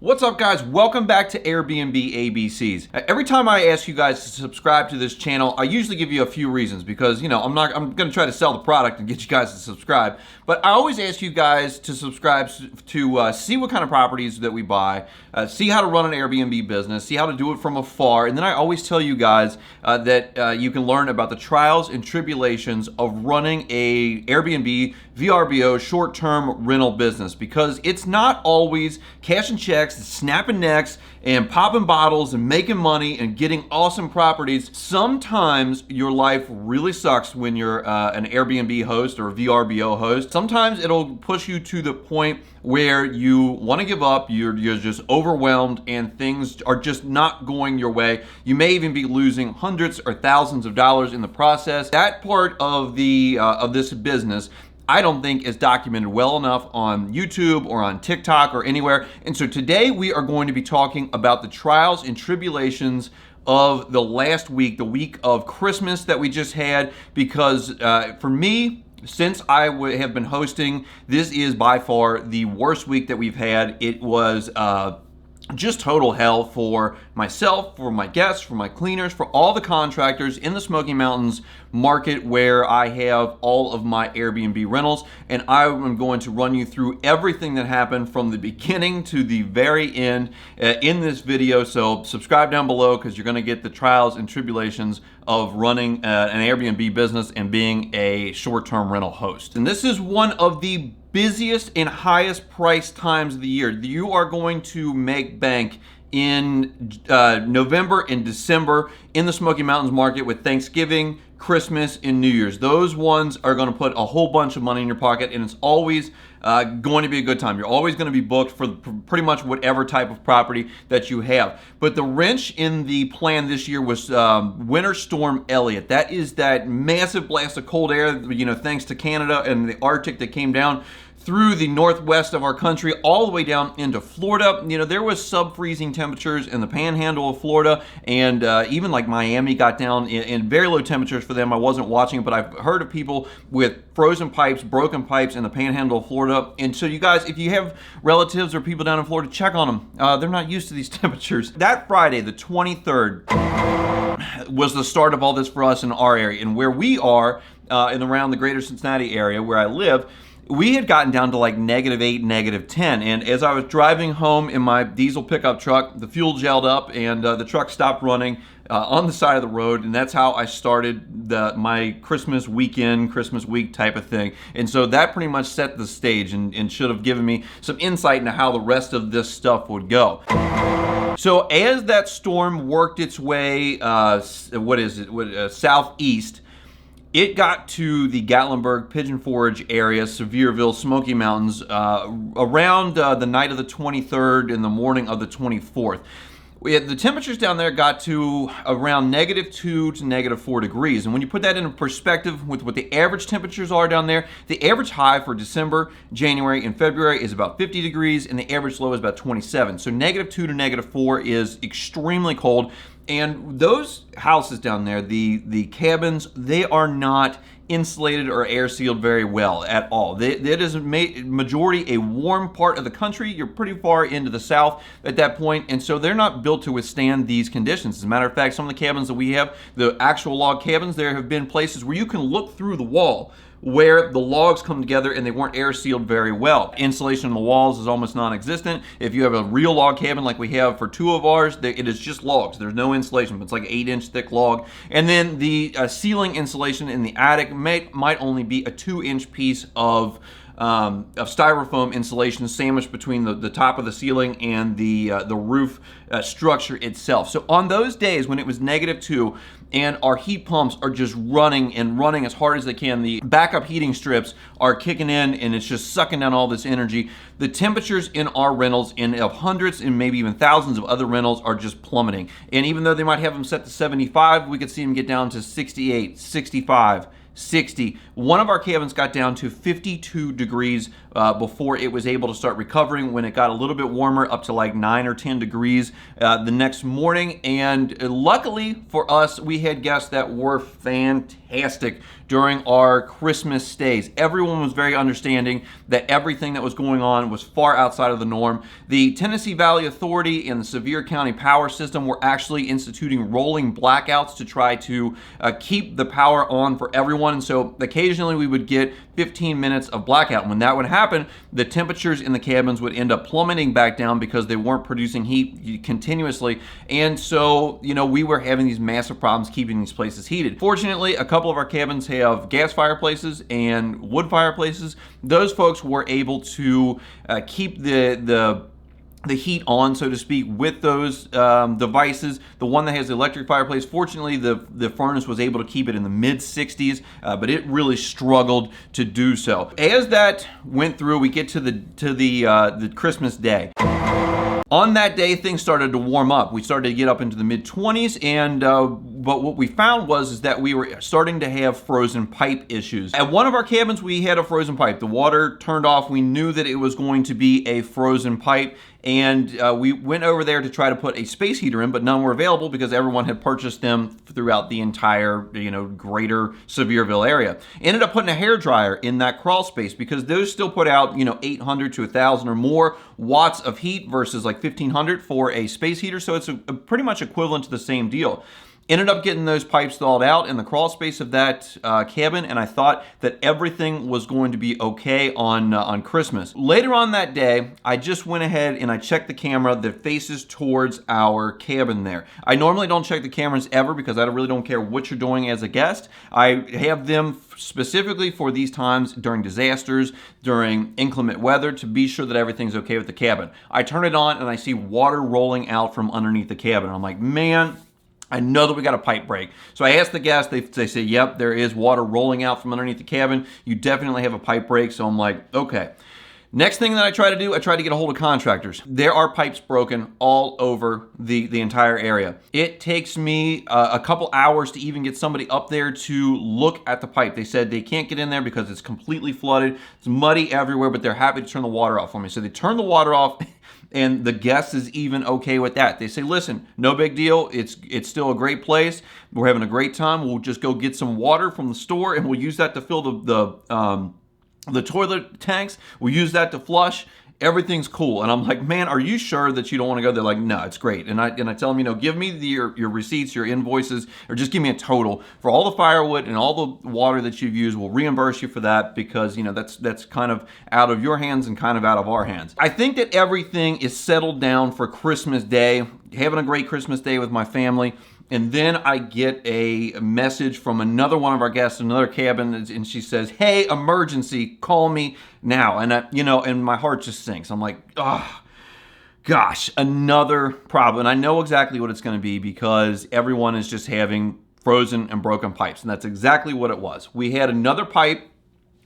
What's up, guys? Welcome back to Airbnb ABCs. Every time I ask you guys to subscribe to this channel, I usually give you a few reasons because, I'm going to try to sell the product and get you guys to subscribe. But I always ask you guys to subscribe to see what kind of properties that we buy, see how to run an Airbnb business, see how to do it from afar. And then I always tell you guys that you can learn about the trials and tribulations of running a Airbnb VRBO short-term rental business, because it's not always cash and checks, snapping necks and popping bottles and making money and getting awesome properties. Sometimes your life really sucks when you're an Airbnb host or a VRBO host. Sometimes it'll push you to the point where you want to give up, you're just overwhelmed, and things are just not going your way. You may even be losing hundreds or thousands of dollars in the process. That part of this business, I don't think, is documented well enough on YouTube or on TikTok or anywhere. And so today we are going to be talking about the trials and tribulations of the last week, the week of Christmas that we just had, because for me, since I have been hosting, this is by far the worst week that we've had. It was just total hell for myself, for my guests, for my cleaners, for all the contractors in the Smoky Mountains market where I have all of my Airbnb rentals. And I am going to run you through everything that happened from the beginning to the very end in this video. So subscribe down below, because you're going to get the trials and tribulations of running an Airbnb business and being a short-term rental host. And this is one of the busiest and highest price times of the year. You are going to make bank in November and December in the Smoky Mountains market with Thanksgiving, Christmas, and New Year's. Those ones are going to put a whole bunch of money in your pocket, and it's always going to be a good time. You're always going to be booked for pretty much whatever type of property that you have. But the wrench in the plan this year was Winter Storm Elliot. That is that massive blast of cold air, thanks to Canada and the Arctic, that came down through the northwest of our country all the way down into Florida. There was sub-freezing temperatures in the panhandle of Florida, and even like Miami got down in very low temperatures for them. I wasn't watching it, but I've heard of people with frozen pipes, broken pipes in the panhandle of Florida. And so you guys, if you have relatives or people down in Florida, check on them. They're not used to these temperatures. That Friday, the 23rd, was the start of all this for us in our area. And where we are, in around the greater Cincinnati area where I live, we had gotten down to like -8, -10. And as I was driving home in my diesel pickup truck, the fuel gelled up and the truck stopped running on the side of the road. And that's how I started my Christmas weekend, Christmas week type of thing. And so that pretty much set the stage and should have given me some insight into how the rest of this stuff would go. So as that storm worked its way, southeast, it got to the Gatlinburg, Pigeon Forge area, Sevierville, Smoky Mountains, around the night of the 23rd and the morning of the 24th. The temperatures down there got to around -2 to -4 degrees. And when you put that into perspective with what the average temperatures are down there, the average high for December, January, and February is about 50 degrees, and the average low is about 27. So -2 to -4 is extremely cold. And those houses down there, the cabins, they are not insulated or air sealed very well at all. That is majority a warm part of the country. You're pretty far into the south at that point, and so they're not built to withstand these conditions. As a matter of fact, some of the cabins that we have, the actual log cabins, there have been places where you can look through the wall where the logs come together and they weren't air sealed very well. Insulation on the walls is almost non-existent. If you have a real log cabin like we have for two of ours, it is just logs. There's no insulation, but it's like an 8-inch thick log. And then the ceiling insulation in the attic might only be a 2-inch piece of styrofoam insulation sandwiched between the top of the ceiling and the roof structure itself. So on those days when it was -2 and our heat pumps are just running as hard as they can, the backup heating strips are kicking in and it's just sucking down all this energy, the temperatures in our rentals, of hundreds and maybe even thousands of other rentals, are just plummeting. And even though they might have them set to 75, we could see them get down to 68, 65, 60. One of our cabins got down to 52 degrees before it was able to start recovering when it got a little bit warmer, up to like 9 or 10 degrees the next morning. And luckily for us, we had guests that were fantastic during our Christmas stays. Everyone was very understanding that everything that was going on was far outside of the norm. The Tennessee Valley Authority and the Sevier County Power System were actually instituting rolling blackouts to try to keep the power on for everyone. And so occasionally we would get 15 minutes of blackout. When that would happen, the temperatures in the cabins would end up plummeting back down because they weren't producing heat continuously. And so, we were having these massive problems keeping these places heated. Fortunately, a couple of our cabins have gas fireplaces and wood fireplaces. Those folks were able to keep the heat on, so to speak, with those devices. The one that has the electric fireplace, fortunately, the furnace was able to keep it in the mid 60s, but it really struggled to do so. As that went through, we get to the Christmas day. On that day, things started to warm up. We started to get up into the mid 20s, and but what we found is that we were starting to have frozen pipe issues. At one of our cabins, we had a frozen pipe. The water turned off. We knew that it was going to be a frozen pipe, and we went over there to try to put a space heater in, but none were available because everyone had purchased them throughout the entire, greater Sevierville area. Ended up putting a hairdryer in that crawl space because those still put out, 800 to 1,000 or more watts of heat versus like 1,500 for a space heater. So it's pretty much equivalent to the same deal. Ended up getting those pipes thawed out in the crawl space of that cabin, and I thought that everything was going to be okay on Christmas. Later on that day, I just went ahead and I checked the camera that faces towards our cabin there. I normally don't check the cameras ever because I really don't care what you're doing as a guest. I have them specifically for these times during disasters, during inclement weather, to be sure that everything's okay with the cabin. I turn it on and I see water rolling out from underneath the cabin. I'm like, man, I know that we got a pipe break. So I asked the guests, they say, yep, there is water rolling out from underneath the cabin. You definitely have a pipe break. So I'm like, okay. Next thing that I try to do, I try to get a hold of contractors. There are pipes broken all over the entire area. It takes me a couple hours to even get somebody up there to look at the pipe. They said they can't get in there because it's completely flooded. It's muddy everywhere, but they're happy to turn the water off for me. So they turn the water off. And the guest is even okay with that. They say, listen, no big deal. It's still a great place. We're having a great time. We'll just go get some water from the store and we'll use that to fill the toilet tanks. We'll use that to flush. Everything's cool. And I'm like, man, are you sure that you don't want to go? They're like, no, it's great. And I tell them, give me your receipts, your invoices, or just give me a total for all the firewood and all the water that you've used. We'll reimburse you for that because, that's kind of out of your hands and kind of out of our hands. I think that everything is settled down for Christmas Day, having a great Christmas Day with my family. And then I get a message from another one of our guests in another cabin, and she says, hey, emergency, call me now. And and my heart just sinks. I'm like, oh, gosh, another problem. And I know exactly what it's going to be because everyone is just having frozen and broken pipes. And that's exactly what it was. We had another pipe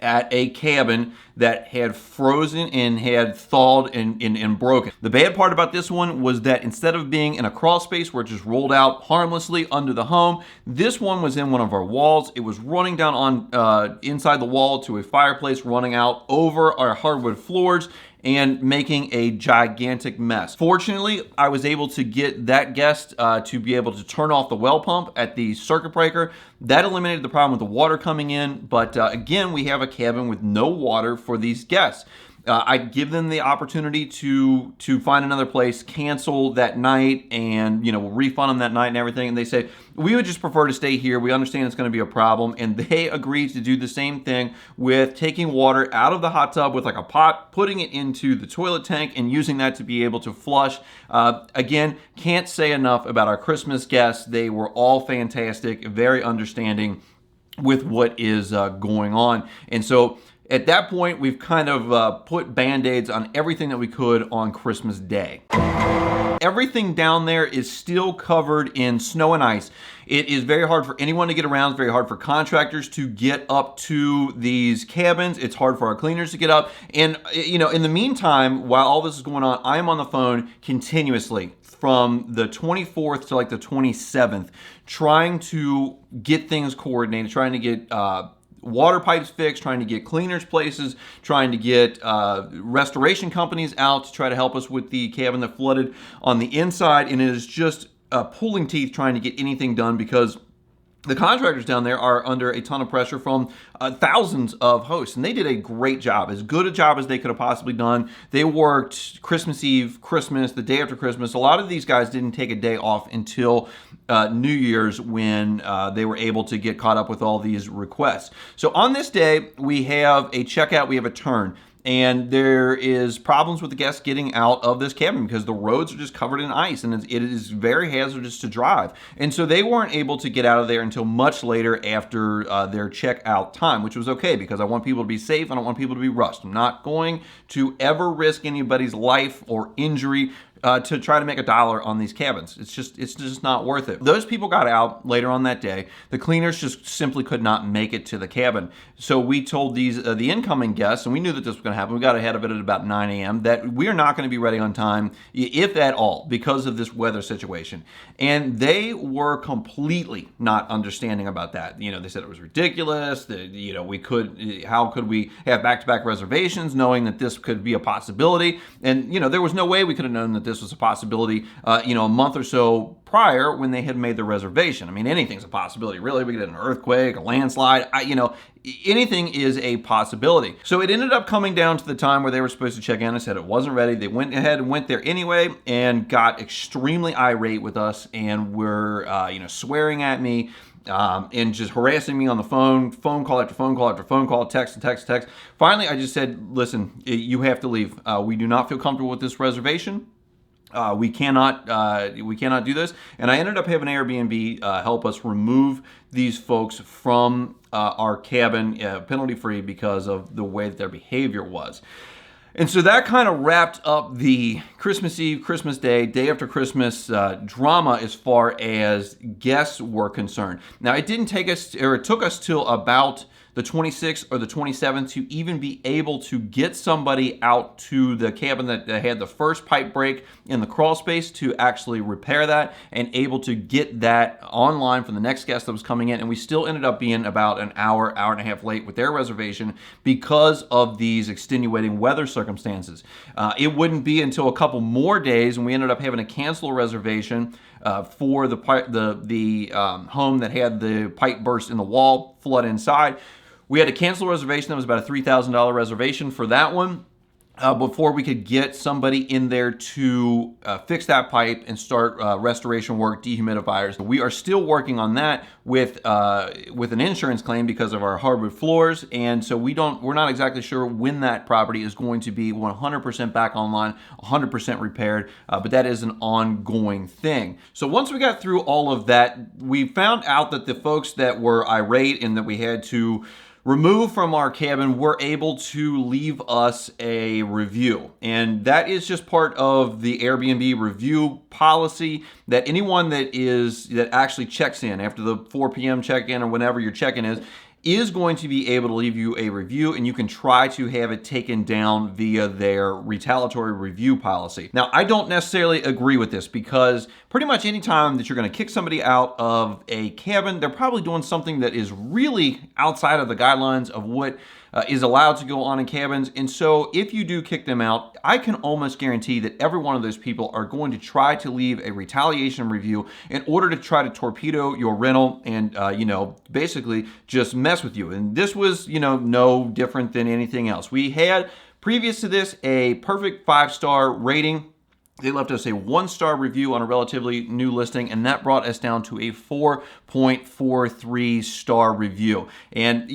at a cabin that had frozen and had thawed and broken. The bad part about this one was that instead of being in a crawl space where it just rolled out harmlessly under the home, this one was in one of our walls. It was running down on inside the wall to a fireplace, running out over our hardwood floors and making a gigantic mess. Fortunately, I was able to get that guest to be able to turn off the well pump at the circuit breaker. That eliminated the problem with the water coming in, but again, we have a cabin with no water for these guests. I give them the opportunity to find another place, cancel that night, and we'll refund them that night and everything. And they say, we would just prefer to stay here. We understand it's going to be a problem. And they agreed to do the same thing with taking water out of the hot tub with like a pot, putting it into the toilet tank, and using that to be able to flush. Again, can't say enough about our Christmas guests. They were all fantastic, very understanding with what is going on. And so at that point, we've kind of put Band-Aids on everything that we could on Christmas Day. Everything down there is still covered in snow and ice. It is very hard for anyone to get around. It's very hard for contractors to get up to these cabins. It's hard for our cleaners to get up. And, in the meantime, while all this is going on, I am on the phone continuously from the 24th to like the 27th, trying to get things coordinated, trying to get water pipes fixed, trying to get cleaners places, trying to get restoration companies out to try to help us with the cabin that flooded on the inside. And it is just pulling teeth trying to get anything done because the contractors down there are under a ton of pressure from thousands of hosts, and they did a great job, as good a job as they could have possibly done. They worked Christmas Eve, Christmas, the day after Christmas. A lot of these guys didn't take a day off until New Year's when they were able to get caught up with all these requests. So on this day, we have a checkout, we have a turn. And there is problems with the guests getting out of this cabin because the roads are just covered in ice and it is very hazardous to drive. And so they weren't able to get out of there until much later after their checkout time, which was okay because I want people to be safe. I don't want people to be rushed. I'm not going to ever risk anybody's life or injury to try to make $1 on these cabins. It's just not worth it. Those people got out later on that day. The cleaners just simply could not make it to the cabin. So we told these the incoming guests, and we knew that this was going to happen. We got ahead of it at about 9 a.m. that we are not going to be ready on time, if at all, because of this weather situation. And they were completely not understanding about that. You know, they said it was ridiculous. That how could we have back-to-back reservations, knowing that this could be a possibility? And there was no way we could have known that this was a possibility, a month or so prior when they had made the reservation. I mean, anything's a possibility, really. We get an earthquake, a landslide, anything is a possibility. So it ended up coming down to the time where they were supposed to check in. I said it wasn't ready. They went ahead and went there anyway and got extremely irate with us and were, swearing at me. And just harassing me on the phone call after phone call after phone call, text. Finally, I just said, listen, you have to leave. We do not feel comfortable with this reservation. We cannot do this. And I ended up having Airbnb help us remove these folks from our cabin penalty free because of the way that their behavior was. And so that kind of wrapped up the Christmas Eve, Christmas Day, day after Christmas drama as far as guests were concerned. Now, it took us till about the 26th or the 27th to even be able to get somebody out to the cabin that had the first pipe break in the crawl space to actually repair that and able to get that online for the next guest that was coming in. And we still ended up being about an hour and a half late with their reservation because of these extenuating weather circumstances. It wouldn't be until a couple more days when we ended up having to cancel a reservation for the home that had the pipe burst in the wall, flood inside. We had to cancel a reservation. That was about a $3,000 reservation for that one before we could get somebody in there to fix that pipe and start restoration work, dehumidifiers. We are still working on that with an insurance claim because of our hardwood floors, and so we're not exactly sure when that property is going to be 100% back online, 100% repaired, but that is an ongoing thing. So once we got through all of that, we found out that the folks that were irate and that we had to remove from our cabin were able to leave us a review. And that is just part of the Airbnb review policy that anyone that actually checks in after the 4 p.m. check-in or whenever your check-in is going to be able to leave you a review, and you can try to have it taken down via their retaliatory review policy. Now, I don't necessarily agree with this because pretty much any time that you're going to kick somebody out of a cabin, they're probably doing something that is really outside of the guidelines of what is allowed to go on in cabins. And so if you do kick them out, I can almost guarantee that every one of those people are going to try to leave a retaliation review in order to try to torpedo your rental and, basically just mess with you. And this was, no different than anything else. We had, previous to this, a perfect 5-star rating. They left us a 1-star review on a relatively new listing, and that brought us down to a 4.43 star review. And,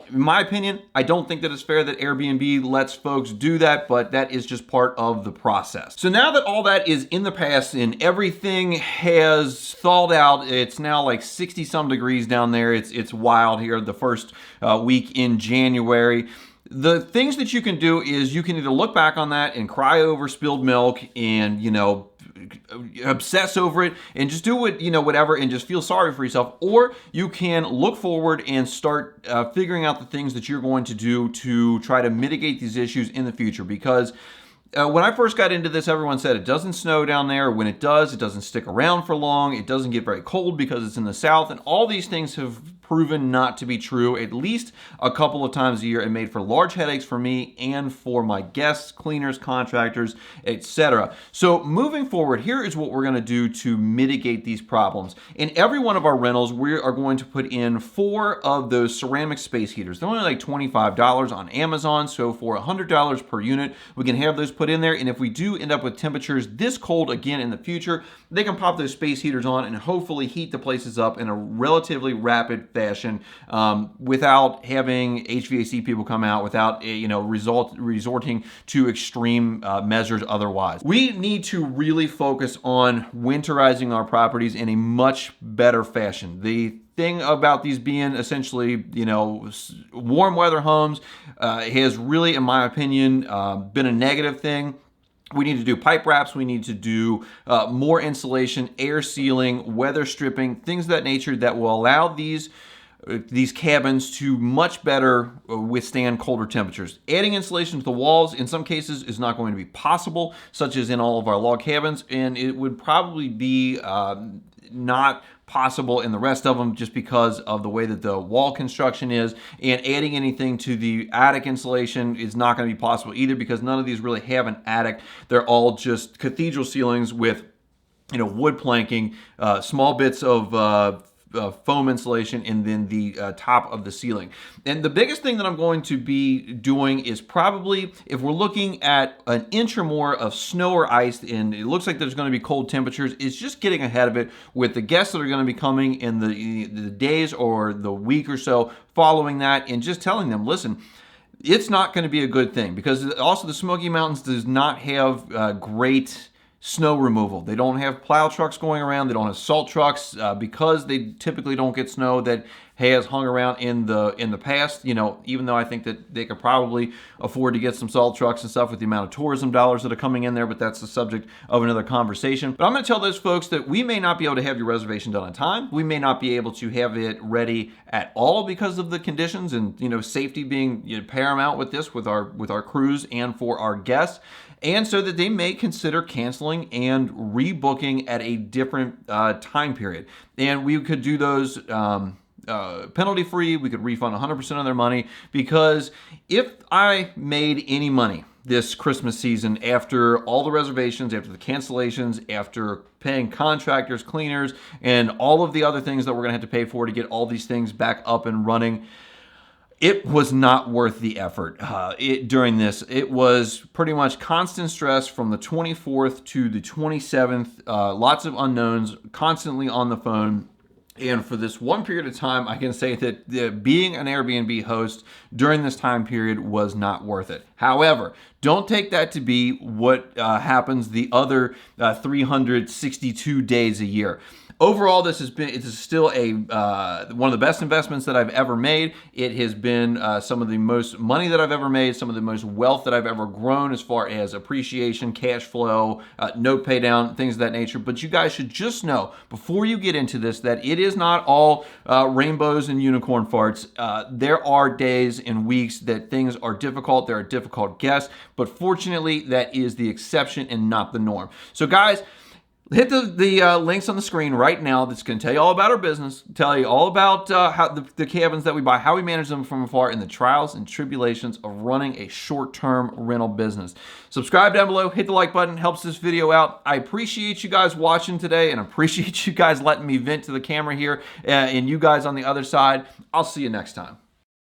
in my opinion, I don't think that it's fair that Airbnb lets folks do that, but that is just part of the process. So now that all that is in the past and everything has thawed out, it's now like 60-some degrees down there. It's wild here the first week in January. The things that you can do is you can either look back on that and cry over spilled milk and, obsess over it and just do what, whatever, and just feel sorry for yourself. Or you can look forward and start figuring out the things that you're going to do to try to mitigate these issues in the future. Because when I first got into this, everyone said it doesn't snow down there. When it does, it doesn't stick around for long. It doesn't get very cold because it's in the south. And all these things have proven not to be true at least a couple of times a year and made for large headaches for me and for my guests, cleaners, contractors, etc. So moving forward, here is what we're going to do to mitigate these problems. In every one of our rentals, we are going to put in 4 of those ceramic space heaters. They're only like $25 on Amazon, so for $100 per unit, we can have those put in there. And if we do end up with temperatures this cold again in the future, they can pop those space heaters on and hopefully heat the places up in a relatively rapid fashion without having HVAC people come out, without resorting to extreme measures otherwise. We need to really focus on winterizing our properties in a much better fashion. The thing about these being essentially, warm weather homes has really, in my opinion, been a negative thing. We need to do pipe wraps. We need to do more insulation, air sealing, weather stripping, things of that nature that will allow these cabins to much better withstand colder temperatures. Adding insulation to the walls in some cases is not going to be possible, such as in all of our log cabins, and it would probably be not possible in the rest of them just because of the way that the wall construction is. And adding anything to the attic insulation is not going to be possible either because none of these really have an attic. They're all just cathedral ceilings with wood planking, small bits of foam insulation, and then the top of the ceiling. And the biggest thing that I'm going to be doing is probably, if we're looking at an inch or more of snow or ice and it looks like there's going to be cold temperatures, is just getting ahead of it with the guests that are going to be coming in the days or the week or so following that, and just telling them, listen, it's not going to be a good thing, because also the Smoky Mountains does not have great snow removal. They don't have plow trucks going around. They don't have salt trucks because they typically don't get snow that has hung around in the past. Even though I think that they could probably afford to get some salt trucks and stuff with the amount of tourism dollars that are coming in there, but that's the subject of another conversation. But I'm going to tell those folks that we may not be able to have your reservation done on time. We may not be able to have it ready at all because of the conditions, and safety being paramount with this, with our crews and for our guests. And so that they may consider canceling and rebooking at a different time period. And we could do those penalty free. We could refund 100% of their money, because if I made any money this Christmas season after all the reservations, after the cancellations, after paying contractors, cleaners, and all of the other things that we're going to have to pay for to get all these things back up and running, it was not worth the effort during this. It was pretty much constant stress from the 24th to the 27th, lots of unknowns, constantly on the phone. And for this one period of time, I can say that being an Airbnb host during this time period was not worth it. However, don't take that to be what happens the other 362 days a year. Overall, it is still one of the best investments that I've ever made. It has been some of the most money that I've ever made, some of the most wealth that I've ever grown as far as appreciation, cash flow, note pay down, things of that nature. But you guys should just know, before you get into this, that it is not all rainbows and unicorn farts. There are days and weeks that things are difficult. There are difficult guests, but fortunately, that is the exception and not the norm. So guys, hit the links on the screen right now. That's going to tell you all about our business, tell you all about how the cabins that we buy, how we manage them from afar, and the trials and tribulations of running a short-term rental business. Subscribe down below, hit the like button, helps this video out. I appreciate you guys watching today, and appreciate you guys letting me vent to the camera here, and you guys on the other side. I'll see you next time.